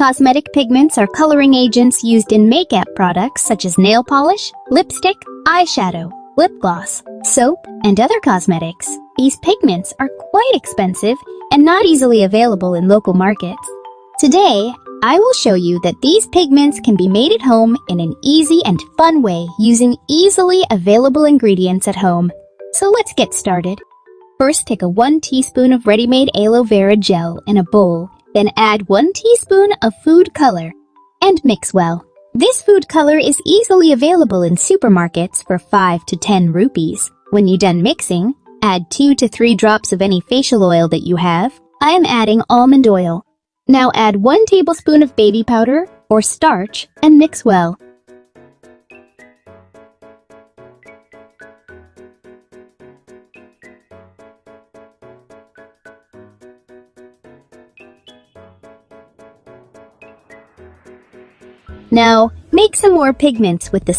Cosmetic pigments are coloring agents used in makeup products such as nail polish, lipstick, eyeshadow, lip gloss, soap, and other cosmetics. These pigments are quite expensive and not easily available in local markets. Today, I will show you that these pigments can be made at home in an easy and fun way using easily available ingredients at home. So let's get started. First, take a 1 teaspoon of ready-made aloe vera gel in a bowl, then add 1 teaspoon of food color and mix well. This food color is easily available in supermarkets for 5 to 10 rupees. When you're done mixing, add 2 to 3 drops of any facial oil that you have. I am adding almond oil. Now add 1 tablespoon of baby powder or starch and mix well. Now, make some more pigments with the